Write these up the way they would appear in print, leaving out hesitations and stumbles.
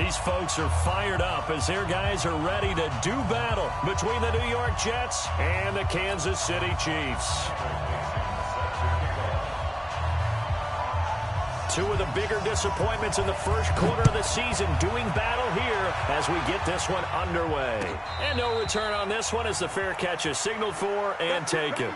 These folks are fired up as their guys are ready to do battle between the New York Jets and the Kansas City Chiefs. Two of the bigger disappointments in the first quarter of the season doing battle here as we get this one underway. And no return on this one as the fair catch is signaled for and taken.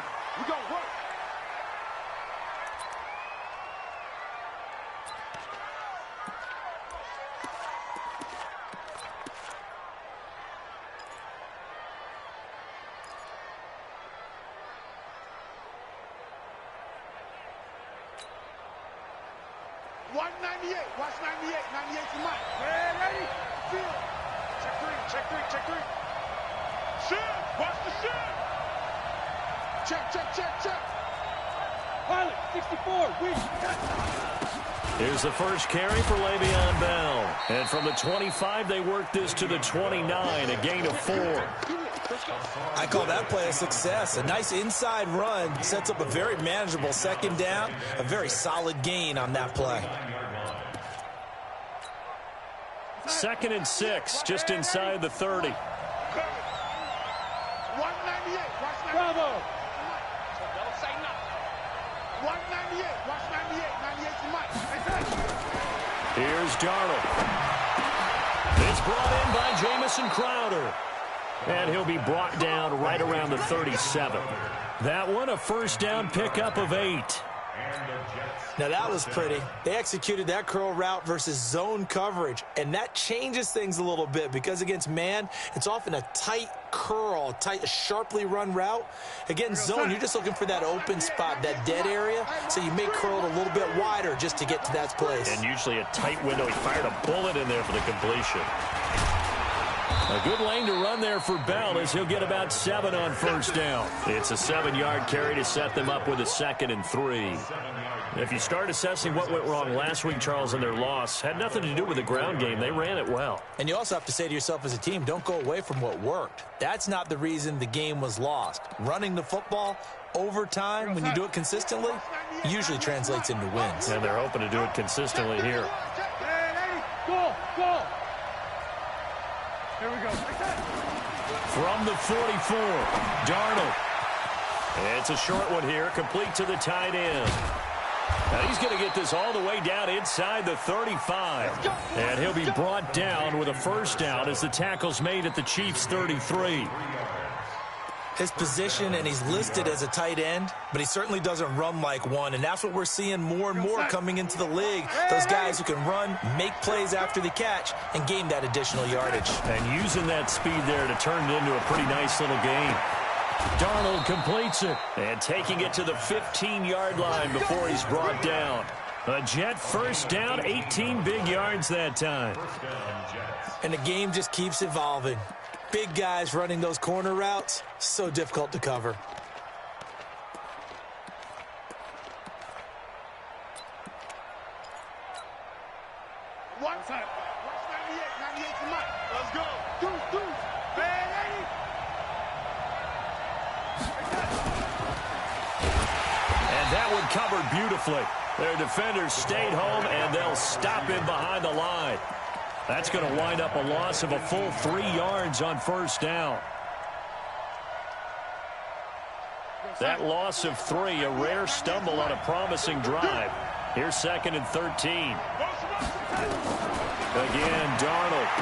Watch 98. Watch 98. 98 to Mike. Man, ready? Field. Check three. Check three. Check three. Shoot. Watch the shoot. Check, check, check, check. Pilot, 64. Weak. Here's the first carry for Le'Veon Bell. And from the 25, they work this to the 29, a gain of 4. I call that play a success. A nice inside run sets up a very manageable second down. A very solid gain on that play. 2nd and 6, just inside the 30. 198. Watch 98. Bravo. Don't say nothing. 198. Watch 98. 98 to Mike. Here's Darnold. It's brought in by Jamison Crowder. And he'll be brought down right around the 37. That one, a first down pickup of 8. Now that was pretty. They executed that curl route versus zone coverage, and that changes things a little bit because against man, it's often a tight curl, a sharply run route. Against zone, you're just looking for that open spot, that dead area, so you may curl it a little bit wider just to get to that place. And usually a tight window. He fired a bullet in there for the completion. A good lane to run there for Bell as he'll get about 7 on first down. It's a 7-yard carry to set them up with a 2nd and 3. If you start assessing what went wrong last week, Charles, in their loss, had nothing to do with the ground game. They ran it well. And you also have to say to yourself as a team, don't go away from what worked. That's not the reason the game was lost. Running the football over time, when you do it consistently, usually translates into wins. And they're hoping to do it consistently here. Go, go. Here we go. From the 44, Darnold. It's a short one here, complete to the tight end. Now he's going to get this all the way down inside the 35. And he'll be brought down with a first down as the tackle's made at the Chiefs' 33. His position, and he's listed as a tight end, but he certainly doesn't run like one, and that's what we're seeing more and more coming into the league. Those guys who can run, make plays after the catch, and gain that additional yardage. And using that speed there to turn it into a pretty nice little game. Darnold completes it, and taking it to the 15-yard line before he's brought down. A Jet first down, 18 big yards that time. And the game just keeps evolving. Big guys running those corner routes, so difficult to cover. One time. Watch 98. 98 to Mike. Let's go. Do. Man, ready? And that one covered beautifully. Their defenders stayed home, and they'll stop him behind the line. That's going to wind up a loss of a full 3 yards on first down. That loss of 3, a rare stumble on a promising drive. Here's 2nd and 13. Again, Darnold.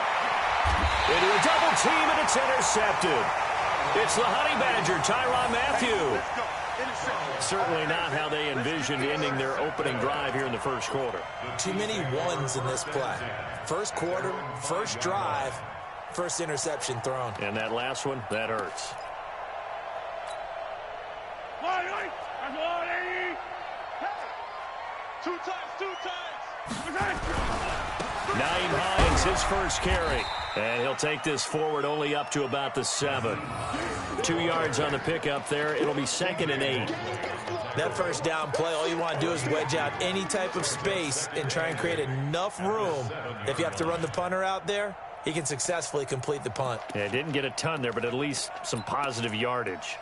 Into a double team, and it's intercepted. It's the Honey Badger, Tyrann Mathieu. Certainly not how they envisioned ending their opening drive here in the first quarter. Too many ones in this play. First quarter, first drive, first interception thrown. And that last one, that hurts. Two times. Nyheim Hines, his first carry. And he'll take this forward only up to about the 7. 2 yards on the pickup there. It'll be 2nd and 8. That first down play, all you want to do is wedge out any type of space and try and create enough room. If you have to run the punter out there, he can successfully complete the punt. Yeah, didn't get a ton there, but at least some positive yardage.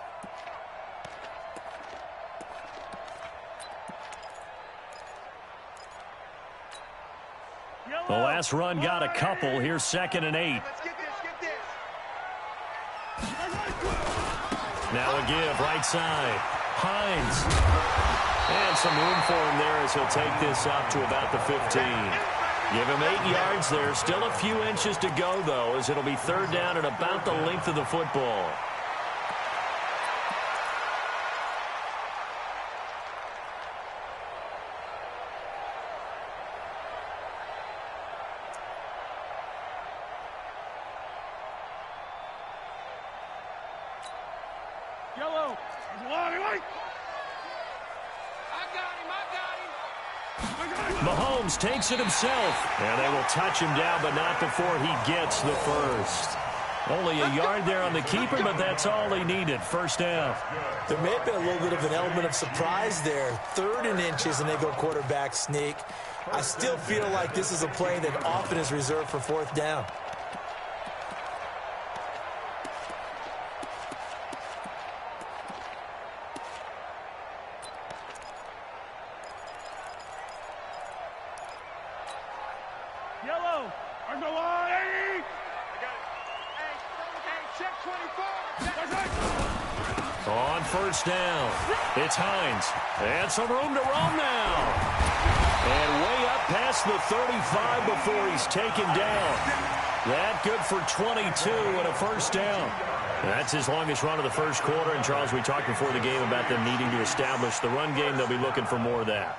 The last run got a couple. Here's 2nd and 8. Let's get this. Now a give, right side. Hines. And some room for him there as he'll take this up to about the 15. Give him 8 yards there. Still a few inches to go, though, as it'll be 3rd down and about the length of the football. Yellow. Mahomes takes it himself, and they will touch him down, but not before he gets the first. Only a yard there on the keeper, but that's all he needed. 1st down. There may have been a little bit of an element of surprise there. 3rd and inches, and they go quarterback sneak. I still feel like this is a play that often is reserved for 4th down. Yellow. On the line. I got it. Hey, check 24. On 1st down, it's Hines. And some room to roam now. And way up past the 35 before he's taken down. That good for 22 and a 1st down. That's his longest run of the 1st quarter. And, Charles, we talked before the game about them needing to establish the run game. They'll be looking for more of that.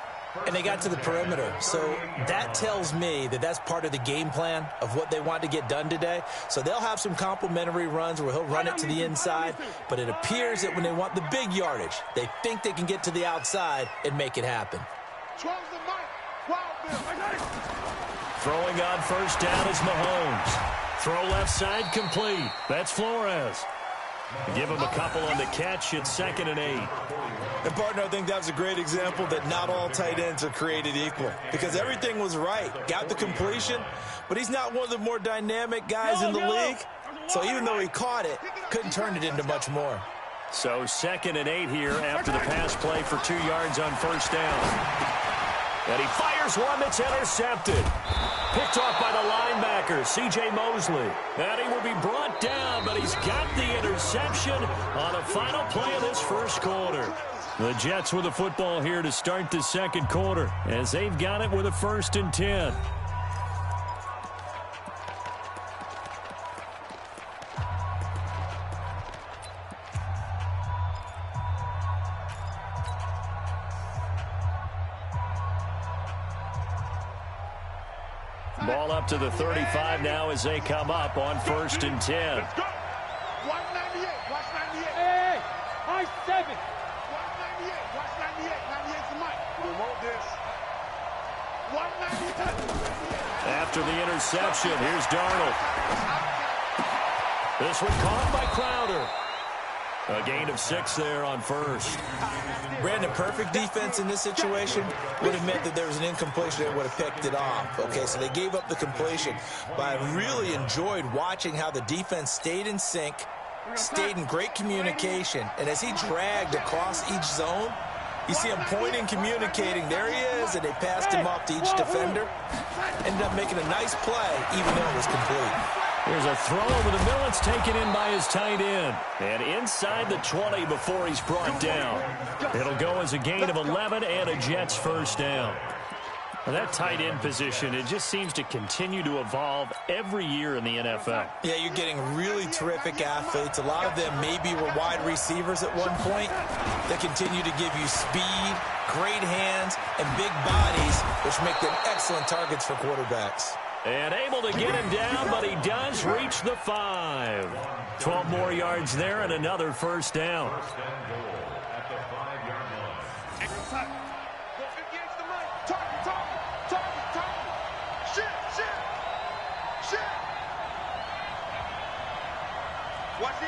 And they got to the perimeter. So that tells me that that's part of the game plan of what they want to get done today. So they'll have some complementary runs where he'll run it to the inside. But it appears that when they want the big yardage, they think they can get to the outside and make it happen. Throwing on 1st down is Mahomes. Throw left side complete. That's Flores. Give him a couple on the catch. It's 2nd and 8. And, partner, I think that was a great example that not all tight ends are created equal because everything was right. Got the completion, but he's not one of the more dynamic guys in the league. So even though he caught it, couldn't turn it into much more. So 2nd and 8 here after the pass play for 2 yards on 1st down. And he fires one that's intercepted. Picked off by the linebacker, C.J. Mosley. And he will be brought down, but he's got the interception on the final play of this 1st quarter. The Jets with the football here to start the 2nd quarter as they've got it with a 1st and 10. Ball up to the 35 now as they come up on 1st and 10. Let's go. Watch 98. Watch 98. Hey, high 7. Watch 98. Watch 98. 98's the mic. We want this. Watch 98. After the interception, here's Darnold. This one caught by Crowder. A gain of 6 there on 1st. Brandon, perfect defense in this situation would have meant that there was an incompletion that would have picked it off. Okay, so they gave up the completion. But I really enjoyed watching how the defense stayed in sync, stayed in great communication. And as he dragged across each zone, you see him pointing, communicating. There he is, and they passed him off to each defender. Ended up making a nice play, even though it was complete. Here's a throw over the middle. It's taken in by his tight end. And inside the 20 before he's brought down. It'll go as a gain of 11 and a Jets 1st down. Well, that tight end position, it just seems to continue to evolve every year in the NFL. Yeah, you're getting really terrific athletes. A lot of them maybe were wide receivers at one point. They continue to give you speed, great hands, and big bodies, which make them excellent targets for quarterbacks. And able to get him down, but he does reach the 5. 12 more yards there and another 1st down. Watch the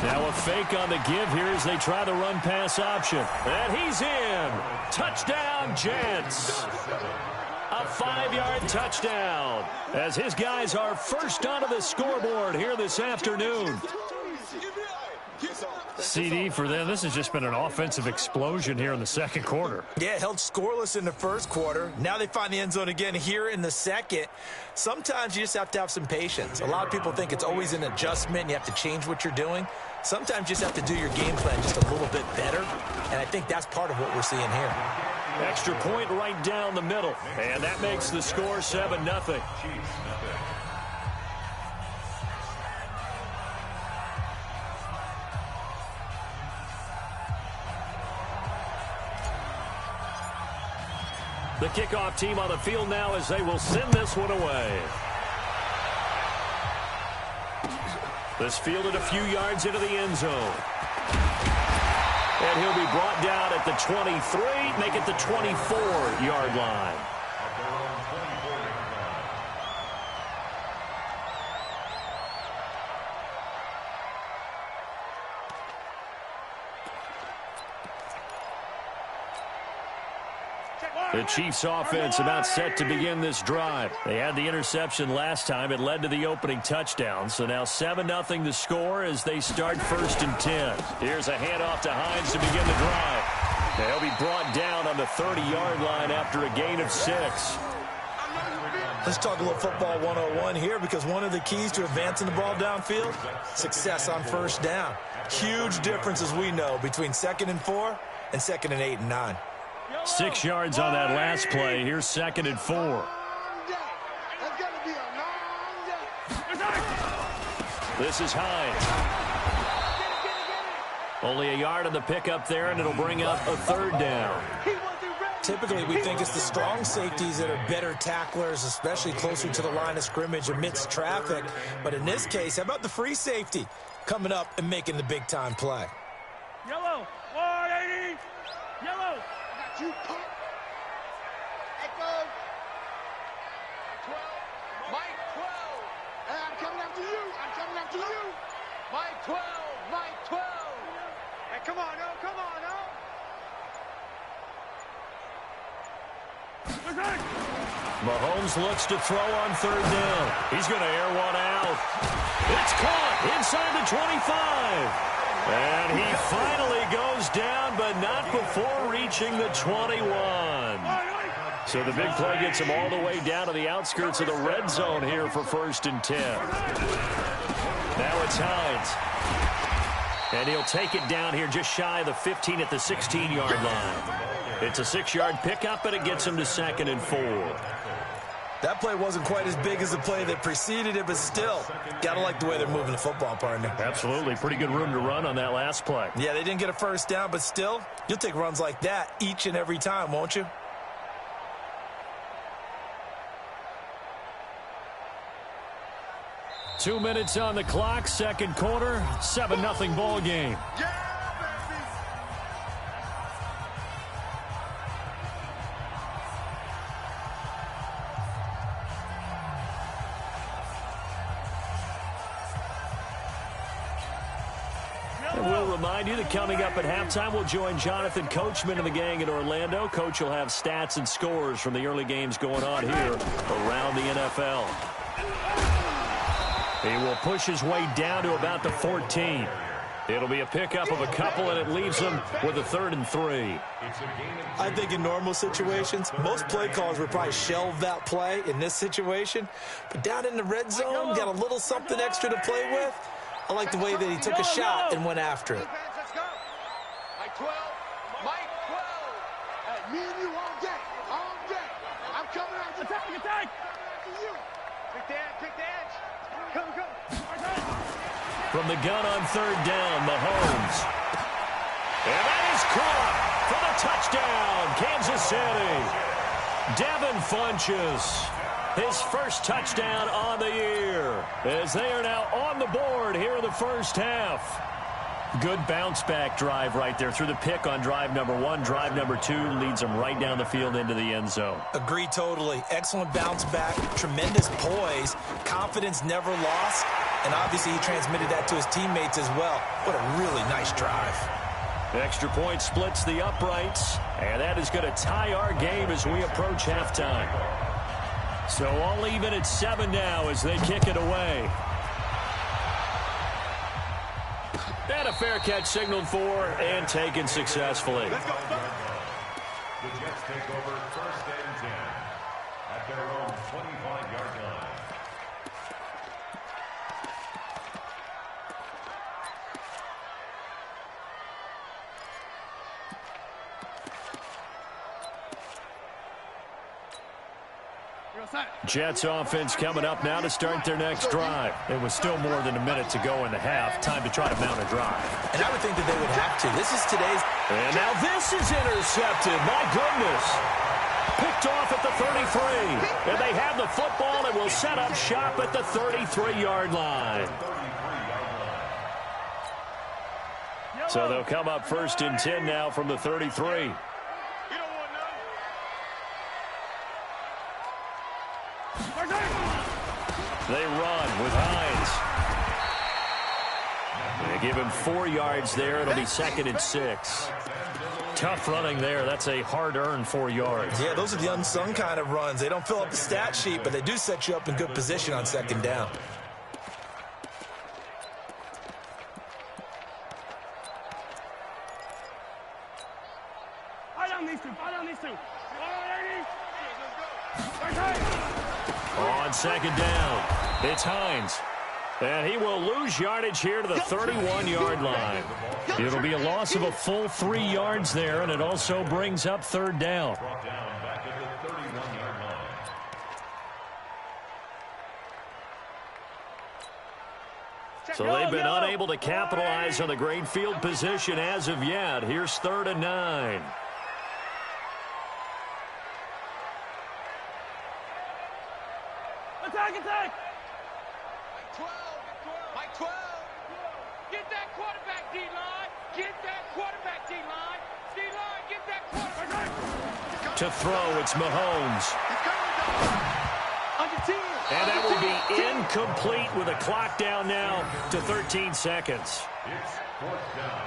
Now a fake on the give here as they try the run-pass option. And he's in. Touchdown, Jets. A 5-yard touchdown as his guys are first onto the scoreboard here this afternoon. CD for them. This has just been an offensive explosion here in the second quarter. Yeah, held scoreless in the first quarter. Now they find the end zone again here in the second. Sometimes you just have to have some patience. A lot of people think it's always an adjustment. You have to change what you're doing. Sometimes you just have to do your game plan just a little bit better, and I think that's part of what we're seeing here. Extra point right down the middle, and that makes the score 7-0. The kickoff team on the field now as they will send this one away. This fielded a few yards into the end zone. And he'll be brought down at the 23, make it the 24-yard line. The Chiefs offense about set to begin this drive. They had the interception last time. It led to the opening touchdown. So now 7-0 the score as they start 1st and 10. Here's a handoff to Hines to begin the drive. They'll be brought down on the 30-yard line after a gain of 6. Let's talk a little football 101 here, because one of the keys to advancing the ball downfield, success on 1st down. Huge difference, as we know, between 2nd and 4 and 2nd and 8 and 9. 6 yards on that last play. Here's 2nd and 4. This is Hines. Only a yard on the pickup there, and it'll bring up a 3rd down. Typically, we think it's the strong safeties that are better tacklers, especially closer to the line of scrimmage amidst traffic. But in this case, how about the free safety coming up and making the big-time play? Yellow. 180. Yellow. You pump. Echo. 12. Mike 12. Hey, I'm coming after you. I'm coming after you. Mike 12. Mike 12. Hey, come on, no. Come on, no. Mahomes looks to throw on 3rd down. He's going to air one out. It's caught inside the 25. And he finally goes down, but not before reaching the 21. So the big play gets him all the way down to the outskirts of the red zone here for 1st and 10. Now it's Hines. And he'll take it down here just shy of the 15 at the 16-yard line. It's a 6-yard pickup, and it gets him to 2nd and 4. That play wasn't quite as big as the play that preceded it, but still, got to like the way they're moving the football, partner. Absolutely. Pretty good room to run on that last play. Yeah, they didn't get a 1st down, but still, you'll take runs like that each and every time, won't you? Two minutes on the clock, second quarter, 7-0 ball game. And we'll remind you that coming up at halftime, we'll join Jonathan Coachman and the gang in Orlando. Coach will have stats and scores from the early games going on here around the NFL. He will push his way down to about the 14. It'll be a pickup of a couple, and it leaves him with a 3rd and 3. I think in normal situations, most play callers would probably shelve that play in this situation. But down in the red zone, got a little something extra to play with. I like the way that he took a shot and went after it. Let's go. Mike 12. Mike 12. Hey, me and you all day. All day. I'm coming after you. Attack. You. Pick the edge. Pick the edge. Come. From the gun on 3rd down, Mahomes. And that is caught for the touchdown, Kansas City. Devin Funchess, his 1st touchdown on the year, as they are now on the board here in the 1st half. Good bounce-back drive right there through the pick on drive number 1. Drive number 2 leads them right down the field into the end zone. Agree totally. Excellent bounce back, tremendous poise, confidence never lost, and obviously he transmitted that to his teammates as well. What a really nice drive. Extra point splits the uprights, and that is going to tie our game as we approach halftime. So all even at 7 now as they kick it away. And a fair catch signaled for and taken successfully. Let's go. The Jets take over 1st and 10 at their own 25-yard line. Jets offense coming up now to start their next drive. It was still more than a minute to go in the half. Time to try to mount a drive. And I would think that they would have to. This is today's... And now this is intercepted. My goodness. Picked off at the 33. And they have the football and will set up shop at the 33-yard line. So they'll come up 1st and 10 now from the 33. They run with Hines. They give him 4 yards there. It'll be 2nd and 6. Tough running there. That's a hard-earned 4 yards. Yeah, those are the unsung kind of runs. They don't fill up the stat sheet, but they do set you up in good position on 2nd down. On 2nd down, it's Hines. And he will lose yardage here to the 31-yard line. It'll be a loss of a full 3 yards there, and it also brings up 3rd down. Back at the 31-yard line. So they've been unable to capitalize on the great field position as of yet. Here's 3rd and 9. Attack! Mike 12. Get that quarterback, D-line. Get that quarterback, D-line. D-line, get that quarterback. To throw, it's Mahomes. Under 10. And that will be incomplete with a clock down now to 13 seconds. It's 4th down.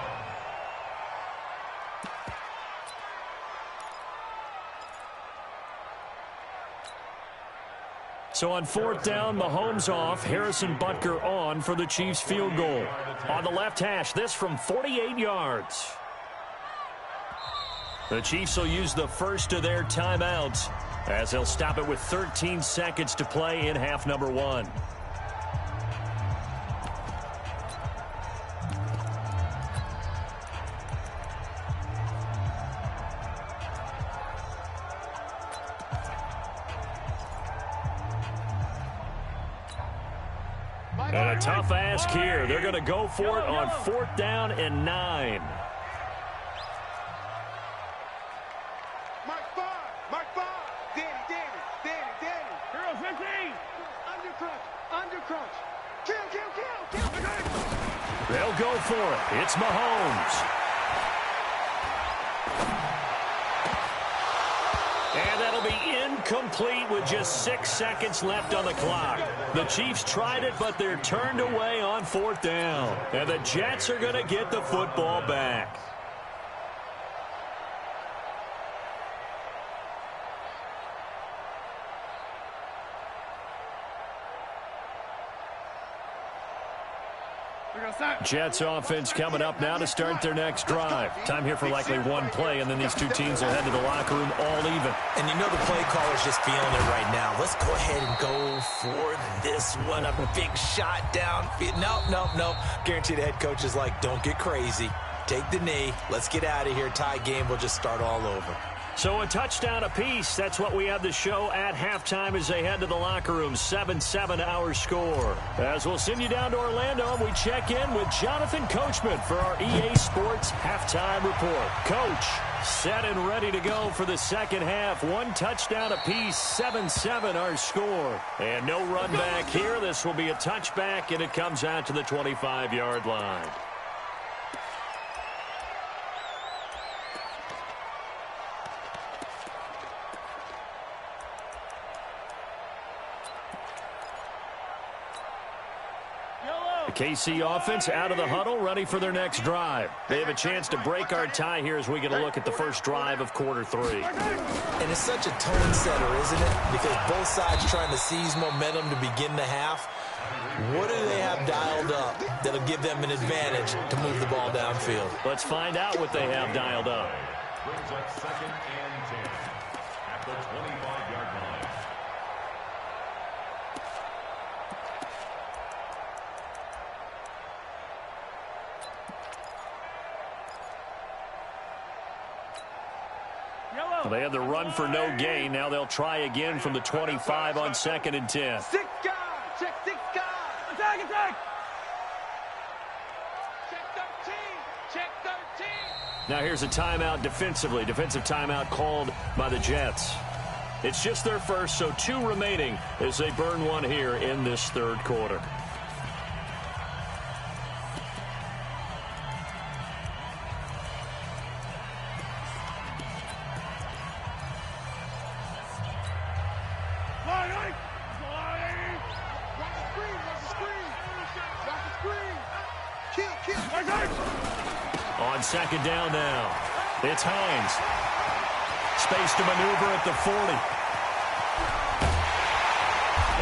So on 4th down, Mahomes off, Harrison Butker on for the Chiefs field goal. On the left hash, this from 48 yards. The Chiefs will use the first of their timeouts as they'll stop it with 13 seconds to play in half number 1. And a tough ask here. They're going to go for it on 4th down and 9. Mike 5. Danny. Girl, 15. Under crunch. Kill. They'll go for it. It's Mahomes. And that'll be incomplete with just 6 seconds left on the clock. The Chiefs tried it, but they're turned away on 4th down. And the Jets are going to get the football back. Jets offense coming up now to start their next drive. Time here for likely one play, and then these two teams will head to the locker room all even. And you know the play caller's just feeling it right now. Let's go ahead and go for this one. A big shot down. Nope. Guarantee the head coach is like, don't get crazy. Take the knee. Let's get out of here. Tie game. We'll just start all over. So a touchdown apiece. That's what we have the show at halftime as they head to the locker room. 7-7 our score. As we'll send you down to Orlando, and we check in with Jonathan Coachman for our EA Sports halftime report. Coach, set and ready to go for the second half. One touchdown apiece, 7-7 our score. And no run back here. This will be a touchback, and it comes out to the 25-yard line. KC offense out of the huddle, ready for their next drive. They have a chance to break our tie here as we get a look at the first drive of quarter 3. And it's such a tone setter, isn't it? Because both sides trying to seize momentum to begin the half. What do they have dialed up that'll give them an advantage to move the ball downfield? Let's find out what they have dialed up. Brings up 2nd and 10 at the 25-yard line. Well, they had the run for no gain. Now they'll try again from the 25 on 2nd and 10. 6 guys. Check 6 guys. Attack, attack. Check 13. Check 13. Now here's a timeout defensively. Defensive timeout called by the Jets. It's just their first, so 2 remaining as they burn one here in this 3rd quarter. On 2nd down now, it's Hines. Space to maneuver at the 40.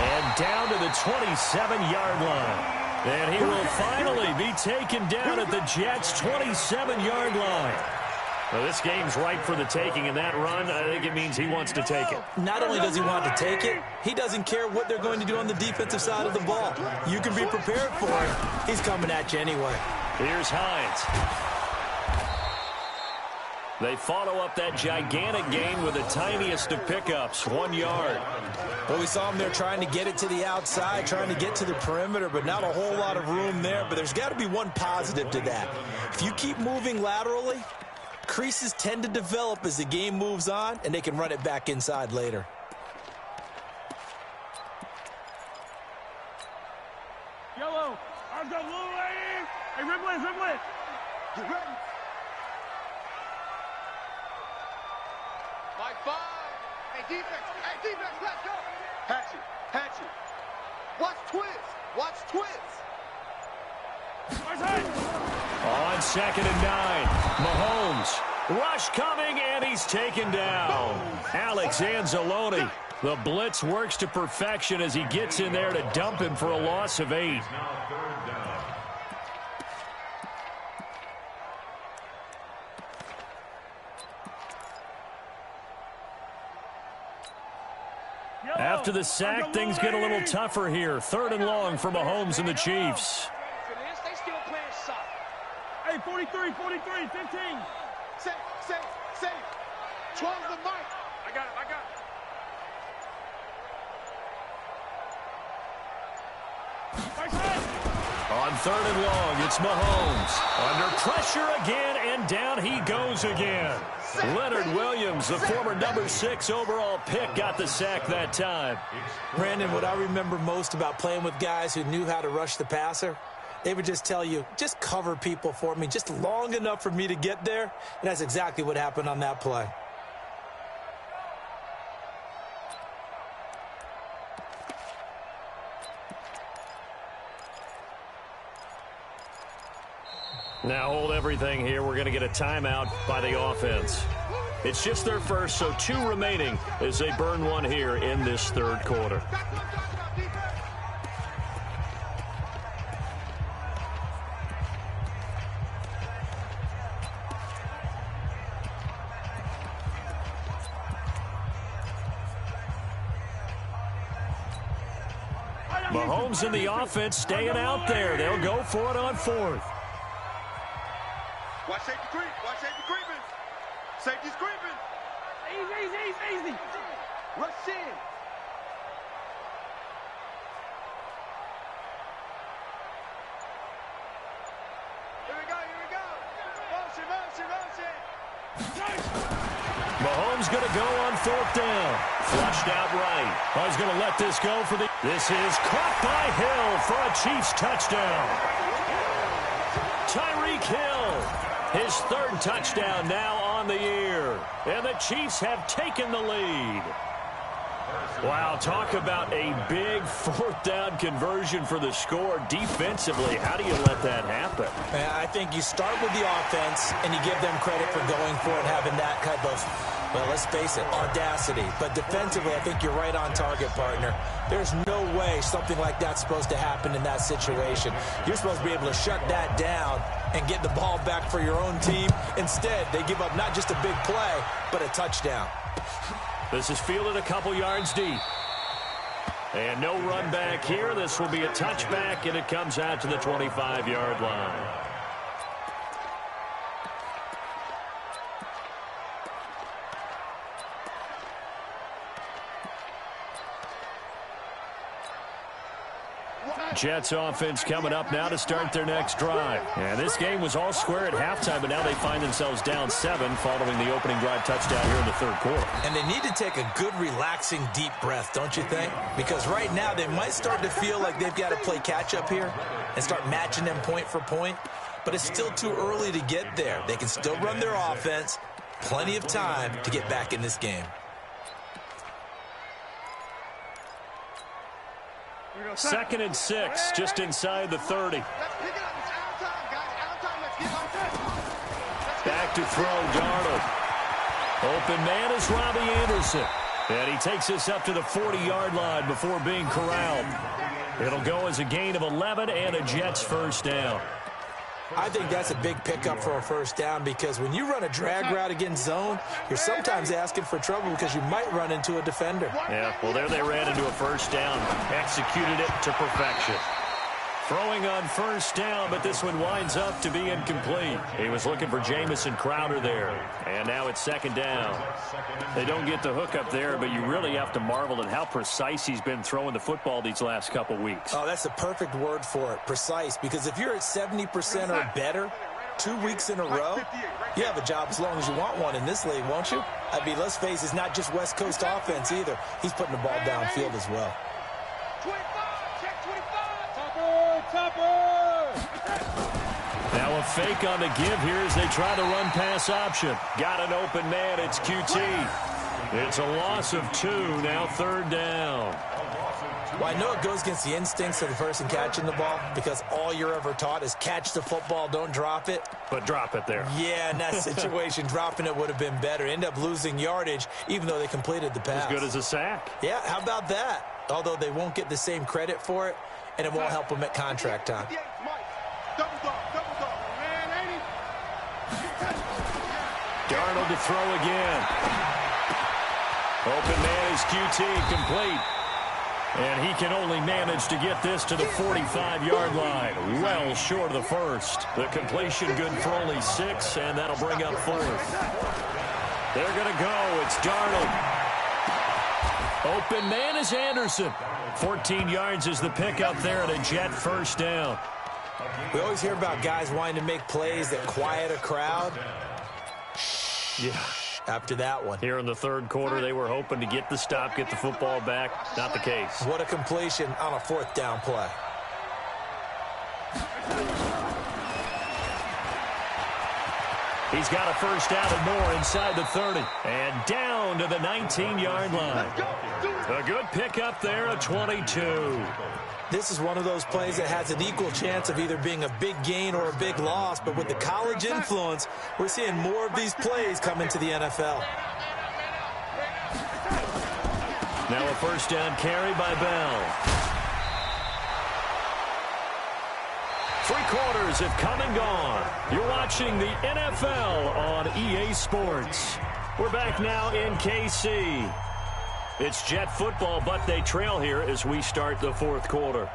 And down to the 27-yard line. And he will finally be taken down at the Jets' 27-yard line. Well, this game's ripe for the taking, and that run, I think it means he wants to take it. Not only does he want to take it, he doesn't care what they're going to do on the defensive side of the ball. You can be prepared for him. He's coming at you anyway. Here's Hines. They follow up that gigantic gain with the tiniest of pickups, 1 yard. Well, we saw him there trying to get it to the outside, trying to get to the perimeter, but not a whole lot of room there. But there's got to be one positive to that. If you keep moving laterally, creases tend to develop as the game moves on, and they can run it back inside later. Yellow. I've got blue lady. Hey, Riblet. You ready? Mike 5. Hey, defense, let's go. Hatchet. Watch twist. On 2nd and 9, Mahomes. Rush coming, and he's taken down. Alex Anzalone. The blitz works to perfection as he gets in there to dump him for a loss of 8. Now 3rd down. After the sack, things get a little tougher here. 3rd and long for Mahomes and the Chiefs. They still playing soft. Hey, 43, 15. Safe. 12 the mic. I got it. On 3rd and long, it's Mahomes. Under pressure again, and down he goes again. Leonard Williams, the former number 6 overall pick, got the sack that time. Brandon, what I remember most about playing with guys who knew how to rush the passer, they would just tell you, just cover people for me, just long enough for me to get there. And that's exactly what happened on that play. Now hold everything here. We're going to get a timeout by the offense. It's just their first, so 2 remaining as they burn one here in this 3rd quarter. Mahomes and the offense staying out there. They'll go for it on 4th. Watch safety creeping. Safety's creeping. Easy. Rush in. Here we go. Motion. Mahomes going to go on 4th down. Flushed out right. Oh, he's going to let this go for the... This is caught by Hill for a Chiefs touchdown. Tyreek Hill. His 3rd touchdown now on the year. And the Chiefs have taken the lead. Wow, talk about a big 4th down conversion for the score. Defensively, how do you let that happen? I think you start with the offense and you give them credit for going for it, having that type of Well, let's face it, audacity. But defensively, I think you're right on target, partner. There's no way something like that's supposed to happen in that situation. You're supposed to be able to shut that down and get the ball back for your own team. Instead, they give up not just a big play, but a touchdown. This is fielded a couple yards deep. And no run back here. This will be a touchback, and it comes out to the 25-yard line. Jets offense coming up now to start their next drive. And this game was all square at halftime, but now they find themselves down 7 following the opening drive touchdown here in the third quarter. And they need to take a good, relaxing, deep breath, don't you think? Because right now they might start to feel like they've got to play catch-up here and start matching them point for point. But it's still too early to get there. They can still run their offense. Plenty of time to get back in this game. 2nd and 6, just inside the 30. Back to throw, Darnold. Open man is Robbie Anderson. And he takes us up to the 40-yard line before being corralled. It'll go as a gain of 11 and a Jets first down. I think that's a big pickup for a first down because when you run a drag route against zone, you're sometimes asking for trouble because you might run into a defender. Yeah, well, there they ran into a first down. Executed it to perfection. Throwing on first down, but this one winds up to be incomplete. He was looking for Jamison Crowder there. And now it's 2nd down. They don't get the hook up there, but you really have to marvel at how precise he's been throwing the football these last couple weeks. Oh, that's the perfect word for it, precise. Because if you're at 70% or better 2 weeks in a row, you have a job as long as you want one in this league, won't you? I mean, let's face it, it's not just West Coast offense either. He's putting the ball downfield as well. Now a fake on the give here as they try to run pass option. Got an open man. It's QT. It's a loss of 2. Now 3rd down. Well, I know it goes against the instincts of the person catching the ball because all you're ever taught is catch the football, don't drop it. But drop it there. Yeah, in that situation, dropping it would have been better. End up losing yardage even though they completed the pass. As good as a sack. Yeah, how about that? Although they won't get the same credit for it, and it won't help them at contract time. Darnold to throw again. Open man is QT, complete. And he can only manage to get this to the 45-yard line. Well short of the first. The completion good for only 6, and that'll bring up 4th. They're going to go. It's Darnold. Open man is Anderson. 14 yards is the pickup there at a Jet first down. We always hear about guys wanting to make plays that quiet a crowd. Yeah. After that one. Here in the third quarter, they were hoping to get the stop, get the football back. Not the case. What a completion on a 4th down play. He's got a first down and more inside the 30. And down to the 19-yard line. A good pickup there at 22. This is one of those plays that has an equal chance of either being a big gain or a big loss. But with the college influence, we're seeing more of these plays come into the NFL. Now a first down carry by Bell. 3 quarters have come and gone. You're watching the NFL on EA Sports. We're back now in KC. It's Jet football, but they trail here as we start the 4th quarter.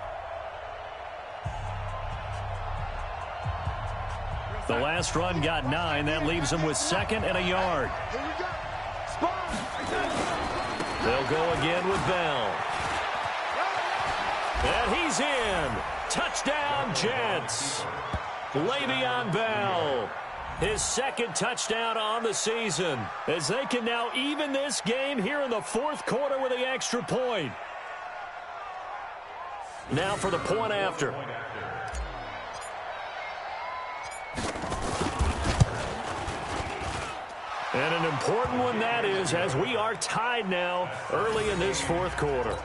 The last run got 9. That leaves them with 2nd and a yard. They'll go again with Bell. And he's in. Touchdown, Jets. Le'Veon Bell. His 2nd touchdown on the season as they can now even this game here in the 4th quarter with the extra point. Now for the point after. And an important one that is, as we are tied now early in this 4th quarter.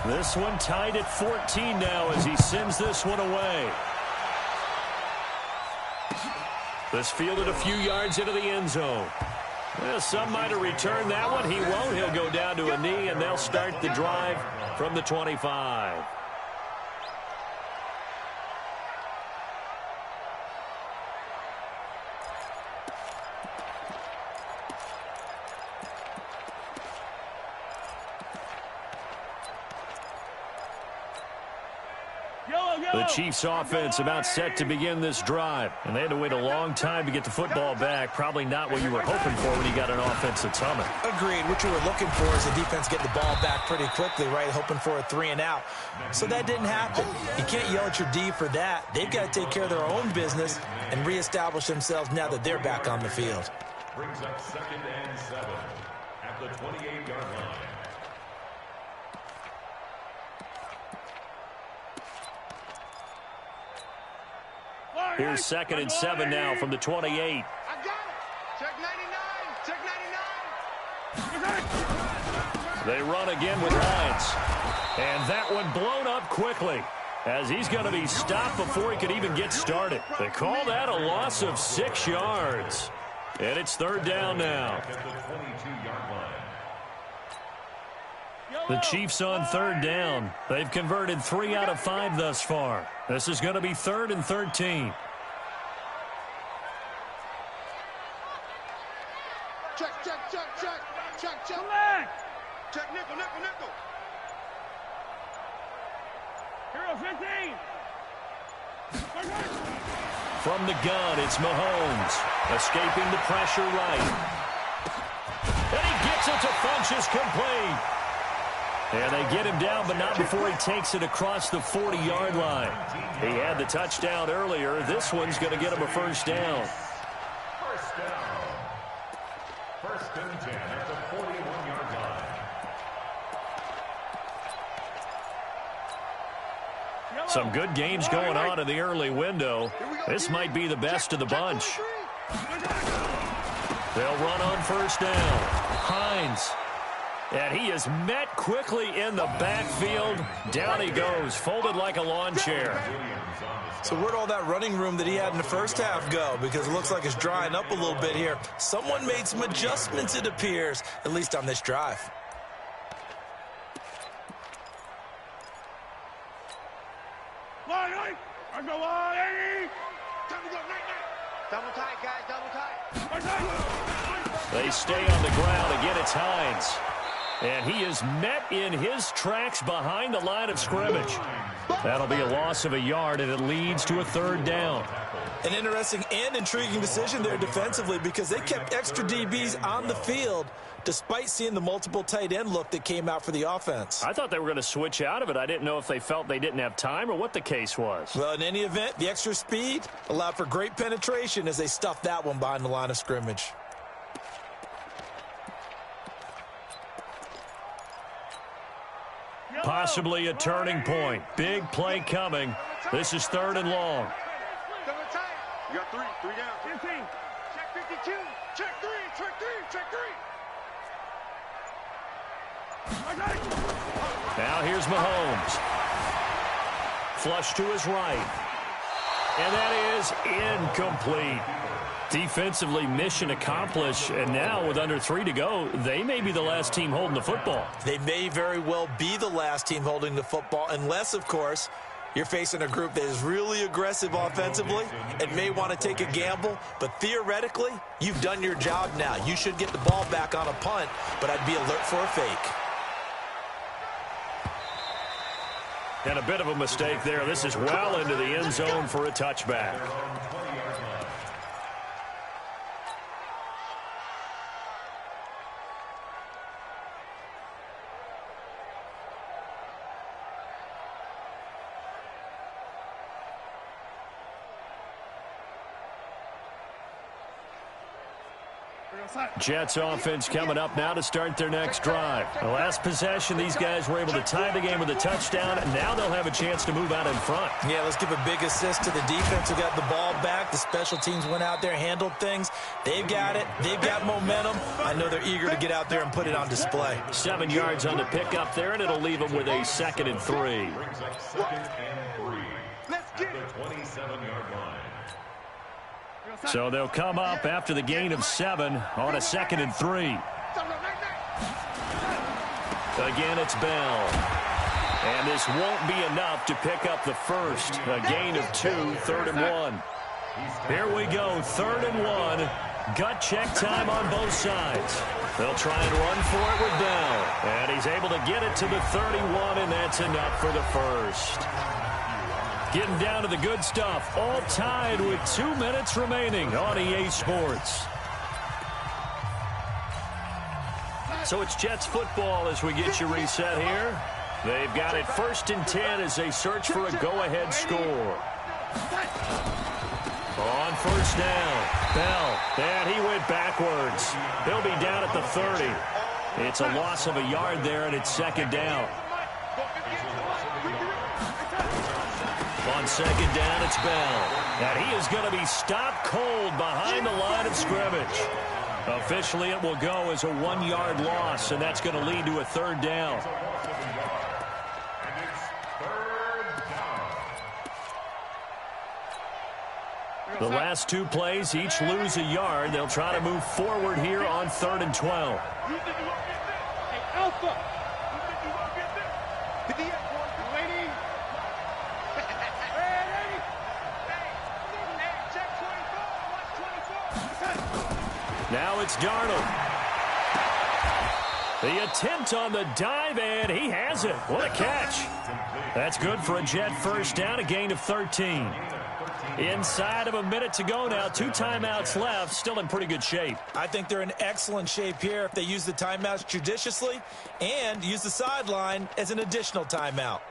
This one tied at 14 now as he sends this one away. This fielded a few yards into the end zone. Well, some might have returned that one. He won't. He'll go down to a knee, and they'll start the drive from the 25. The Chiefs offense about set to begin this drive. And they had to wait a long time to get the football back. Probably not what you were hoping for when you got an offense that's humming. Agreed. What you were looking for is the defense getting the ball back pretty quickly, right? Hoping for a 3 and out. So that didn't happen. You can't yell at your D for that. They've got to take care of their own business and reestablish themselves now that they're back on the field. Brings up 2nd and 7 at the 28-yard line. Here's 2nd and 7 now from the 28. I got it. Check 99. Check 99. They run again with Hines. And that one blown up quickly as he's going to be stopped before he could even get started. They call that a loss of 6 yards. And it's 3rd down now. The Chiefs on 3rd down. They've converted 3 out of 5 thus far. This is going to be 3rd and 13. Check, check, check, check. Check, check. Check nickel, nickel, nickel. Hero 15. From the gun, it's Mahomes. Escaping the pressure right. And he gets it to Funchess complete. And they get him down, but not before he takes it across the 40-yard line. He had the touchdown earlier. This one's going to get him a 1st down. First down. 1st and 10 at the 41-yard line. Some good games going on in the early window. This might be the best of the bunch. They'll run on 1st down. Hines. And he is met quickly in the backfield. Down he goes, folded like a lawn chair. So where'd all that running room that he had in the first half go? Because it looks like it's drying up a little bit here. Someone made some adjustments, it appears, at least on this drive. Line, I go line, 80. Time to go, night, night. Double tight, guys, double tight. They stay on the ground. Again, it's Hines. And he is met in his tracks behind the line of scrimmage. That'll be a loss of a yard, and it leads to a 3rd down. An interesting and intriguing decision there defensively because they kept extra DBs on the field despite seeing the multiple tight end look that came out for the offense. I thought they were going to switch out of it. I didn't know if they felt they didn't have time or what the case was. Well, in any event, the extra speed allowed for great penetration as they stuffed that one behind the line of scrimmage. Possibly a turning point. Big play coming. This is 3rd and long. Double tight. You got 3 down. 15. Check 52. Check 3, check 3, check 3. Now here's Mahomes. Flush to his right. And that is incomplete. Defensively, mission accomplished, and now with under 3 to go, they may be the last team holding the football. They may very well be the last team holding the football, unless, of course, you're facing a group that is really aggressive offensively and may want to take a gamble. But theoretically, you've done your job now. You should get the ball back on a punt, but I'd be alert for a fake. And a bit of a mistake there. This is well into the end zone for a touchback. Jets offense coming up now to start their next drive. The last possession, these guys were able to tie the game with a touchdown, and now they'll have a chance to move out in front. Yeah, let's give a big assist to the defense who got the ball back. The special teams went out there, handled things. They've got it. They've got momentum. I know they're eager to get out there and put it on display. 7 yards on the pickup there, and it'll leave them with a 2nd and 3. Brings up 2nd and 3 at the 27-yard line. So they'll come up after the gain of 7 on a 2nd and 3. Again, it's Bell. And this won't be enough to pick up the first. A gain of 2, 3rd and 1. Here we go, 3rd and 1. Gut check time on both sides. They'll try and run for it with Bell. And he's able to get it to the 31, and that's enough for the first. Getting down to the good stuff, all tied with 2 minutes remaining on EA Sports. So it's Jets football as we get you reset here. They've got it 1st and 10 as they search for a go-ahead score. On 1st down, Bell, and he went backwards. He'll be down at the 30. It's a loss of a yard there, and it's 2nd down. On 2nd down, it's Bell. And he is going to be stopped cold behind the line of scrimmage. Officially, it will go as a 1-yard loss, and that's going to lead to a 3rd down. The last 2 plays each lose a yard. They'll try to move forward here on 3rd and 12. Now it's Darnold. The attempt on the dive, and he has it. What a catch. That's good for a Jet 1st down, a gain of 13. Inside of a minute to go now, 2 timeouts left, still in pretty good shape. I think they're in excellent shape here if they use the timeouts judiciously and use the sideline as an additional timeout.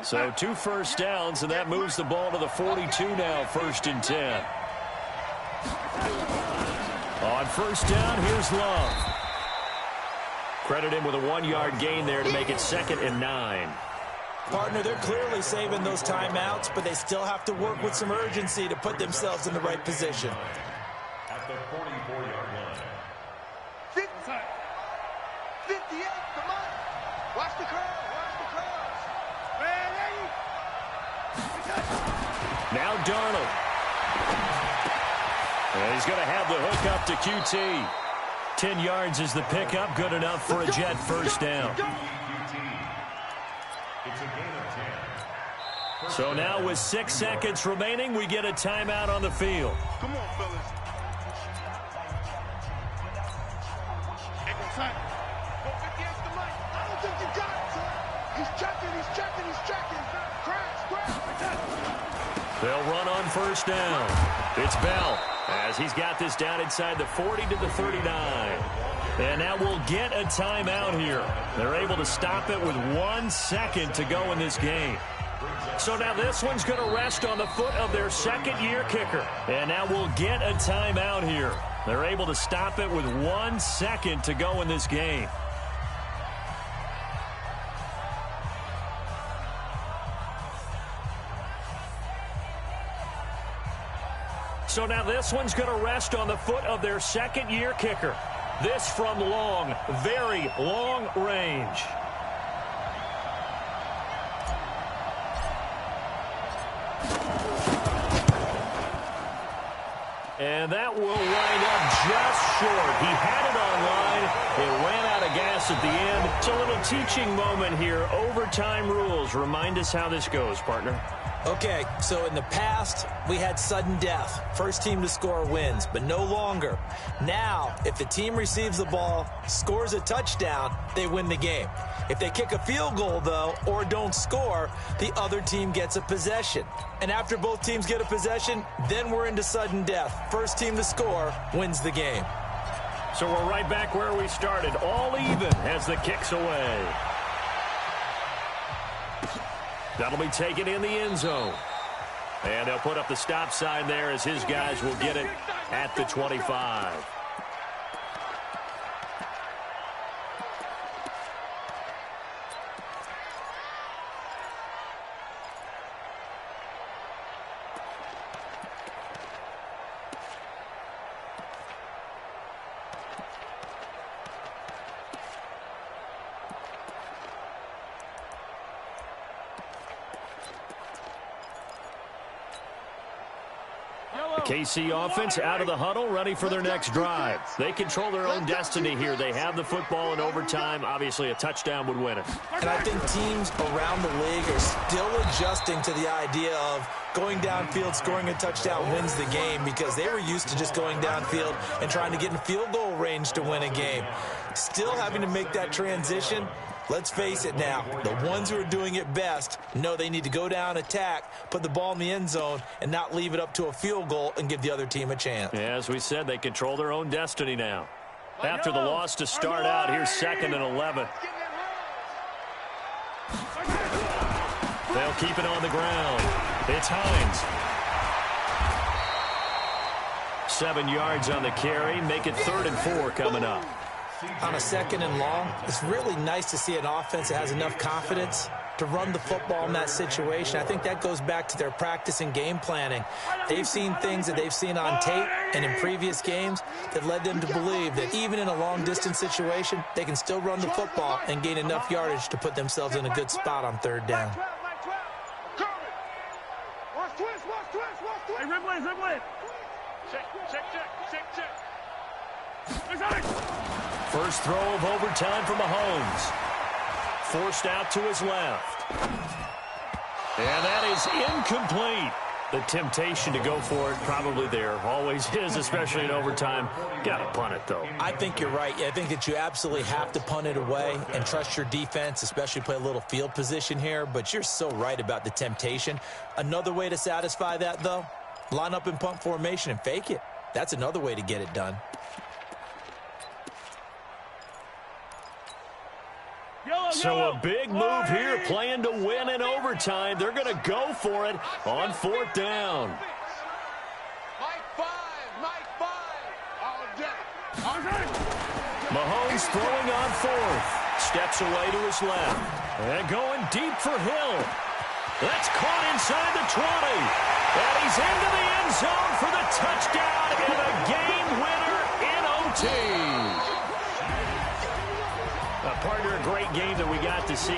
So 2 first downs, and that moves the ball to the 42 now, 1st and 10. On 1st down, here's Love. Credit him with a 1-yard gain there to make it 2nd and 9. Partner, they're clearly saving those timeouts, but they still have to work with some urgency to put themselves in the right position. At the 44-yard line. 58, come on. Watch the curl, Now Darnold. And he's going to have the hook up to QT. 10 yards is the pickup, good enough for a Jet 1st down. It's a gain of 10. So now with 6 seconds remaining, we get a timeout on the field. Come on, fellas. Go against the mic. I don't think you got it, son. He's checking. Crash. They'll run on 1st down. It's Bell as he's got this down inside the 40 to the 39. And now we'll get a timeout here. They're able to stop it with 1 second to go in this game. So now this one's going to rest on the foot of their 2nd-year kicker. And now we'll get a timeout here. They're able to stop it with 1 second to go in this game. So now this one's going to rest on the foot of their 2nd-year kicker. This from long, very long range. And that will wind up just short. He had it on line. It ran out of gas at the end. It's a little teaching moment here. Overtime rules. Remind us how this goes, partner. Okay, so in the past, we had sudden death. First team to score wins, but no longer. Now, if the team receives the ball, scores a touchdown, they win the game. If they kick a field goal, though, or don't score, the other team gets a possession. And after both teams get a possession, then we're into sudden death. First team to score wins the game. So we're right back where we started, all even as the kick's away. That'll be taken in the end zone. And they'll put up the stop sign there as his guys will get it at the 25. KC offense out of the huddle, ready for their next drive. They control their own destiny here. They have the football in overtime. Obviously, a touchdown would win it. And I think teams around the league are still adjusting to the idea of going downfield, scoring a touchdown wins the game, because they were used to just going downfield and trying to get in field goal range to win a game. Still having to make that transition. Let's face it now, the ones who are doing it best know they need to go down, attack, put the ball in the end zone, and not leave it up to a field goal and give the other team a chance. Yeah, as we said, they control their own destiny now. After the loss to start out, here's 2nd and 11. They'll keep it on the ground. It's Hines. 7 yards on the carry. Make it 3rd and 4 coming up. On a 2nd and long, it's really nice to see an offense that has enough confidence to run the football in that situation. I think that goes back to their practice and game planning. They've seen things that they've seen on tape and in previous games that led them to believe that even in a long-distance situation, they can still run the football and gain enough yardage to put themselves in a good spot on 3rd down. Hey, Ripley. Check. First throw of overtime for Mahomes. Forced out to his left. And that is incomplete. The temptation to go for it probably there. Always is, especially in overtime. Got to punt it, though. I think you're right. I think that you absolutely have to punt it away and trust your defense, especially play a little field position here. But you're so right about the temptation. Another way to satisfy that, though, line up in punt formation and fake it. That's another way to get it done. So a big move here, playing to win in overtime. They're going to go for it on 4th down. Mahomes throwing on 4th. Steps away to his left. And going deep for Hill. That's caught inside the 20. And he's into the end zone for the touchdown and a game winner in OT. Partner, a great game that we got to see.